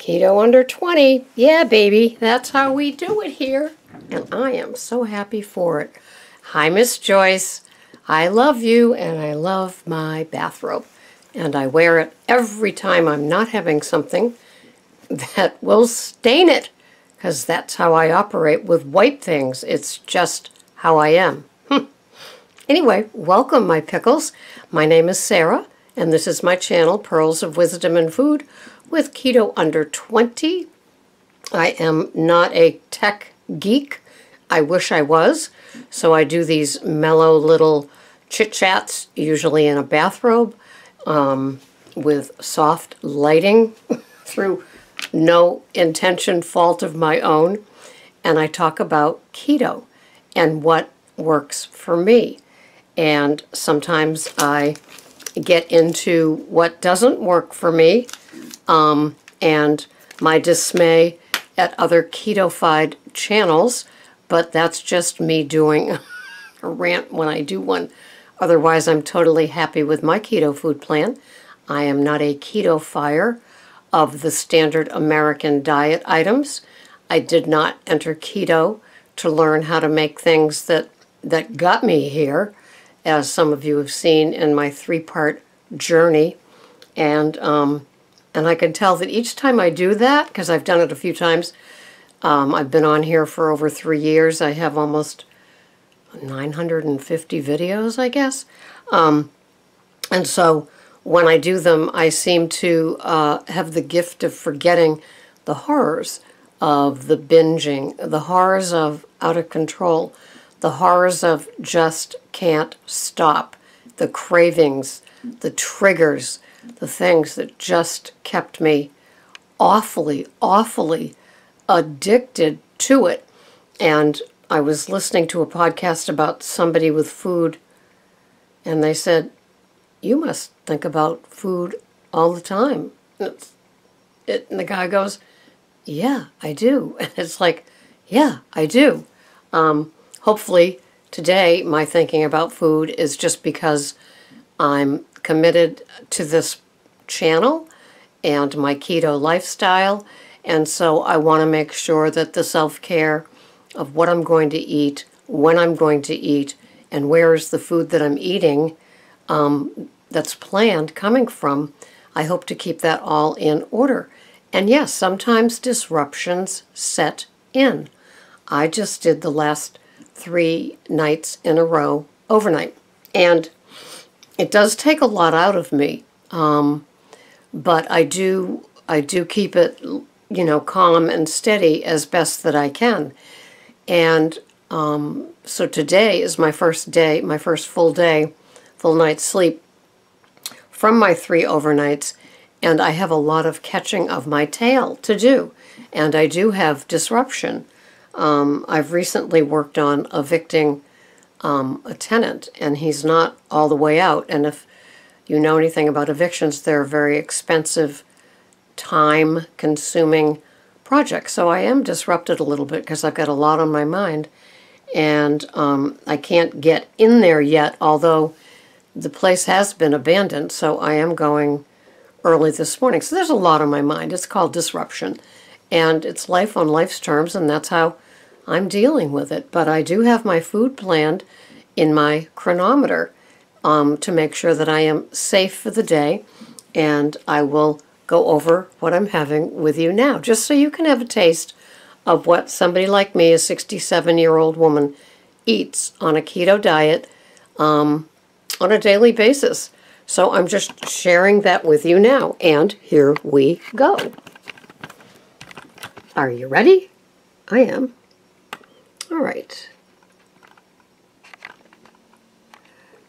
Keto under 20. Yeah, baby. That's how we do it here. And I am so happy for it. Hi, Miss Joyce. I love you, and I love my bathrobe. And I wear it every time I'm not having something that will stain it, because that's how I operate with white things. It's just how I am. Anyway, welcome, my pickles. My name is Sarah, and this is my channel, Pearls of Wisdom and Food, with Keto Under 20. I am not a tech geek. I wish I was. So I do these mellow little chit-chats, usually in a bathrobe, with soft lighting through no intention fault of my own. And I talk about keto and what works for me. And sometimes I get into what doesn't work for me, and my dismay at other keto-fied channels, but that's just me doing a rant when I do one. Otherwise, I'm totally happy with my keto food plan. I am not a keto-fire of the standard American diet items. I did not enter keto to learn how to make things that got me here, as some of you have seen in my 3-part journey. And I can tell that each time I do that, because I've done it a few times, I've been on here for over 3 years. I have almost 950 videos, I guess. And so when I do them, I seem to have the gift of forgetting the horrors of the binging, the horrors of out of control, the horrors of just can't stop, the cravings, the triggers, the things that just kept me awfully, awfully addicted to it. And I was listening to a podcast about somebody with food, and they said, you must think about food all the time. And the guy goes, yeah, I do. And it's like, yeah, I do. Hopefully today my thinking about food is just because I'm committed to this channel and my keto lifestyle, and so I want to make sure that the self-care of what I'm going to eat, when I'm going to eat, and where is the food that I'm eating that's planned coming from, I hope to keep that all in order. And yes, sometimes disruptions set in. I just did the last 3 nights in a row overnight, and it does take a lot out of me, but I do keep it, calm and steady as best that I can. And so today is my first day, my first full day, full night's sleep from my 3 overnights, and I have a lot of catching of my tail to do, and I do have disruption. I've recently worked on evicting a tenant, and he's not all the way out. And if you know anything about evictions, they're very expensive, time-consuming projects. So I am disrupted a little bit because I've got a lot on my mind, and I can't get in there yet, although the place has been abandoned, so I am going early this morning. So there's a lot on my mind. It's called disruption, and it's life on life's terms, and that's how I'm dealing with it. But I do have my food planned in my Chronometer to make sure that I am safe for the day, and I will go over what I'm having with you now, just so you can have a taste of what somebody like me, a 67-year-old woman, eats on a keto diet on a daily basis. So I'm just sharing that with you now, and here we go. Are you ready? I am. All right.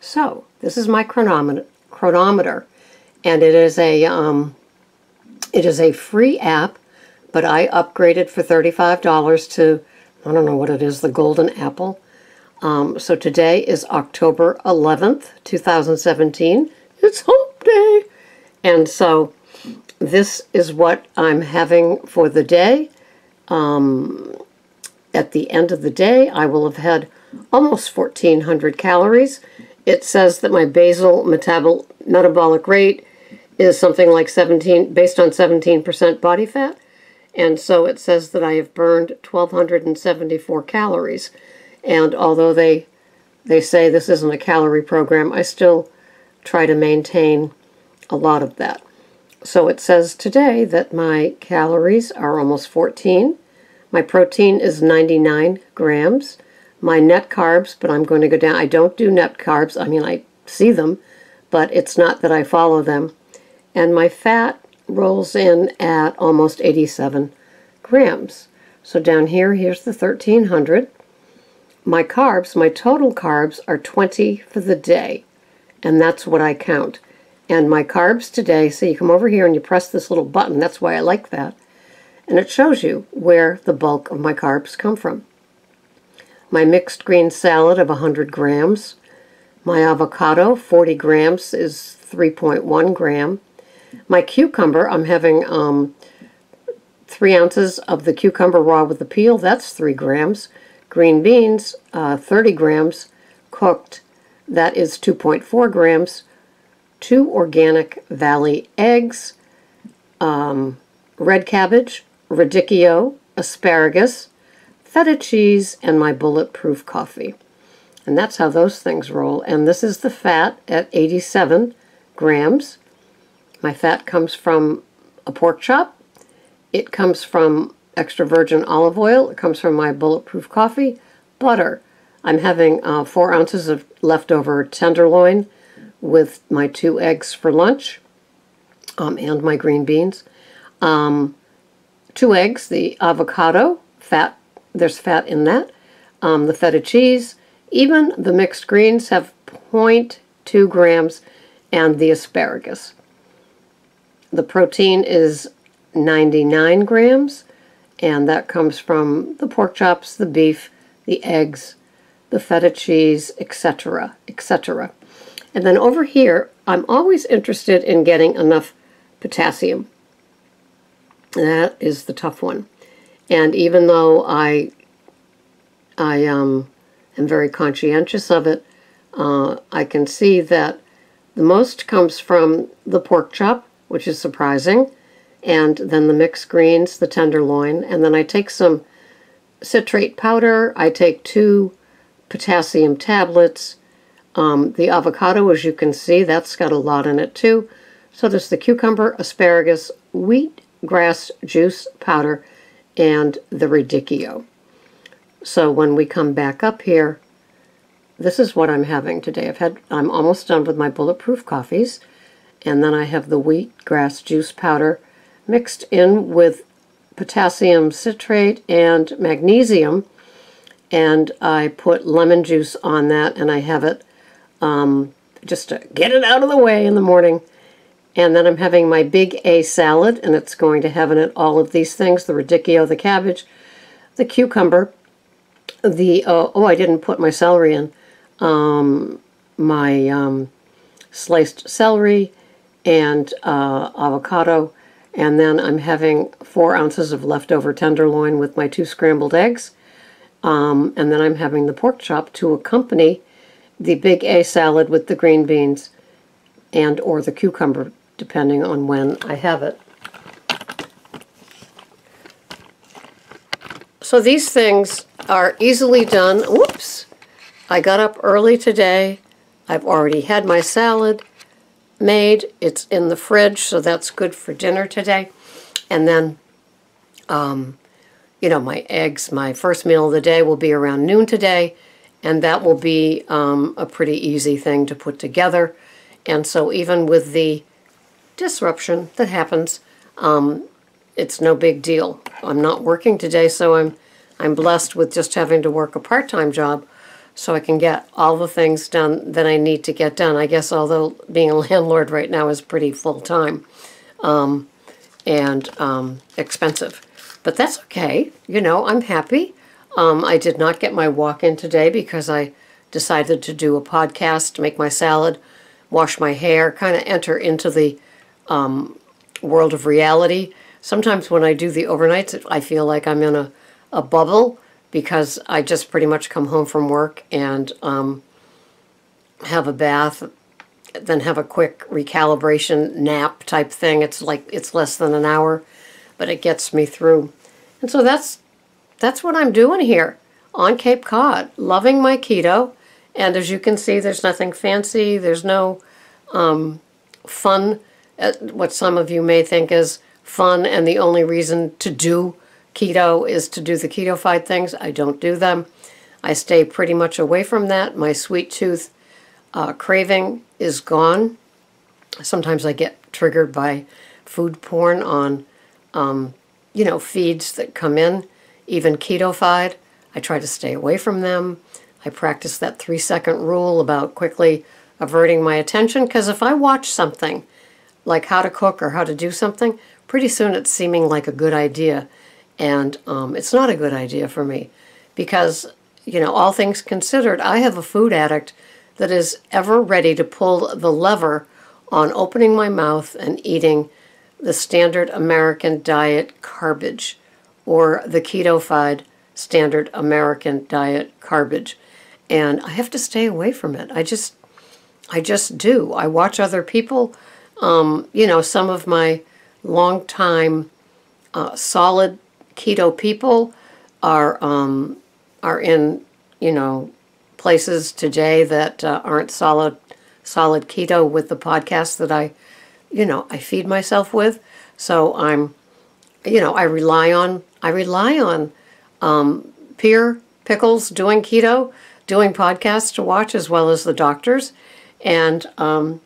So this is my chronometer, and it is a free app, but I upgraded for $35 to, I don't know what it is, the golden apple. So today is October 11th, 2017. It's hump day. And so this is what I'm having for the day. At the end of the day, I will have had almost 1,400 calories. It says that my basal metabolic rate is something like 17, based on 17% body fat. And so it says that I have burned 1,274 calories. And although they say this isn't a calorie program, I still try to maintain a lot of that. So it says today that my calories are almost 14. My protein is 99 grams. My net carbs, but I'm going to go down. I don't do net carbs. I mean, I see them, but it's not that I follow them. And my fat rolls in at almost 87 grams. So down here, here's the 1,300. My carbs, my total carbs are 20 for the day, and that's what I count. And my carbs today, so you come over here and you press this little button, that's why I like that, and it shows you where the bulk of my carbs come from. My mixed green salad of 100 grams. My avocado, 40 grams, is 3.1 gram. My cucumber, I'm having 3 ounces of the cucumber raw with the peel, that's 3 grams. Green beans, 30 grams cooked, that is 2.4 grams. 2 organic Valley eggs, red cabbage, radicchio, asparagus, feta cheese, and my bulletproof coffee. And that's how those things roll. And this is the fat at 87 grams. My fat comes from a pork chop. It comes from extra virgin olive oil. It comes from my bulletproof coffee. Butter. I'm having 4 ounces of leftover tenderloin with my 2 eggs for lunch, and my green beans. 2 eggs, the avocado, fat, there's fat in that. The feta cheese, even the mixed greens have 0.2 grams, and the asparagus. The protein is 99 grams, and that comes from the pork chops, the beef, the eggs, the feta cheese, etc., etc. And then over here, I'm always interested in getting enough potassium. That is the tough one. And even though I am very conscientious of it, I can see that the most comes from the pork chop, which is surprising, and then the mixed greens, the tenderloin, and then I take some citrate powder. I take 2 potassium tablets. The avocado, as you can see, that's got a lot in it too. So does the cucumber, asparagus, wheatgrass juice powder, and the radicchio. So when we come back up here, this is what I'm having today. I'm almost done with my bulletproof coffees, and then I have the wheatgrass juice powder mixed in with potassium citrate and magnesium, and I put lemon juice on that, and I have it just to get it out of the way in the morning. And then I'm having my big A salad, and it's going to have in it all of these things: the radicchio, the cabbage, the cucumber, the, I didn't put my celery in, my sliced celery and avocado, and then I'm having 4 ounces of leftover tenderloin with my 2 scrambled eggs, and then I'm having the pork chop to accompany the big A salad with the green beans and or the cucumber, depending on when I have it. So these things are easily done. Whoops! I got up early today. I've already had my salad made. It's in the fridge, so that's good for dinner today. And then, my eggs, my first meal of the day will be around noon today, and that will be a pretty easy thing to put together. And so even with the disruption that happens, it's no big deal. I'm not working today, so I'm blessed with just having to work a part-time job so I can get all the things done that I need to get done. I guess although being a landlord right now is pretty full-time and expensive. But that's okay. I'm happy. I did not get my walk in today because I decided to do a podcast, make my salad, wash my hair, kind of enter into the world of reality. Sometimes when I do the overnights, I feel like I'm in a bubble because I just pretty much come home from work and have a bath, then have a quick recalibration nap type thing. It's less than an hour. but it gets me through. And so that's what I'm doing here on Cape Cod, loving my keto. And as you can see, there's nothing fancy. There's no fun, what some of you may think is fun, and the only reason to do keto is to do the keto-fied things. I don't do them. I stay pretty much away from that. My sweet tooth craving is gone. Sometimes I get triggered by food porn on, feeds that come in, even keto-fied. I try to stay away from them. I practice that 3-second rule about quickly averting my attention, because if I watch something like how to cook or how to do something, pretty soon it's seeming like a good idea. And it's not a good idea for me because, all things considered, I have a food addict that is ever ready to pull the lever on opening my mouth and eating the standard American diet garbage or the keto-fied standard American diet garbage. And I have to stay away from it. I just do. I watch other people, some of my long-time solid keto people are in, places today that aren't solid keto with the podcast that I feed myself with. So I rely on peer pickles doing keto, doing podcasts to watch, as well as the doctors, and I'm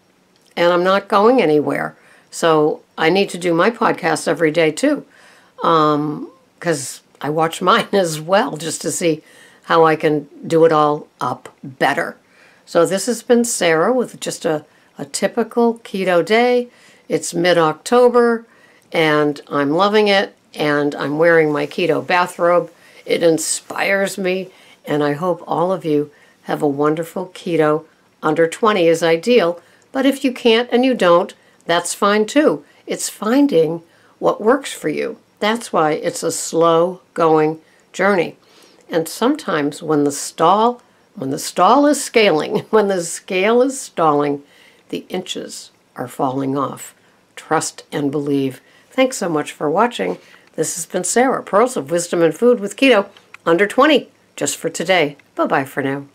not going anywhere. So I need to do my podcast every day too, because I watch mine as well, just to see how I can do it all up better. So this has been Sarah with just a typical keto day. It's mid-October, and I'm loving it, and I'm wearing my keto bathrobe. It inspires me, and I hope all of you have a wonderful keto. Under 20 is ideal, but if you can't and you don't, that's fine too. It's finding what works for you. That's why it's a slow-going journey. And sometimes when the stall is scaling, when the scale is stalling, the inches are falling off. Trust and believe. Thanks so much for watching. This has been Sarah, Pearls of Wisdom and Food with Keto, under 20, just for today. Bye-bye for now.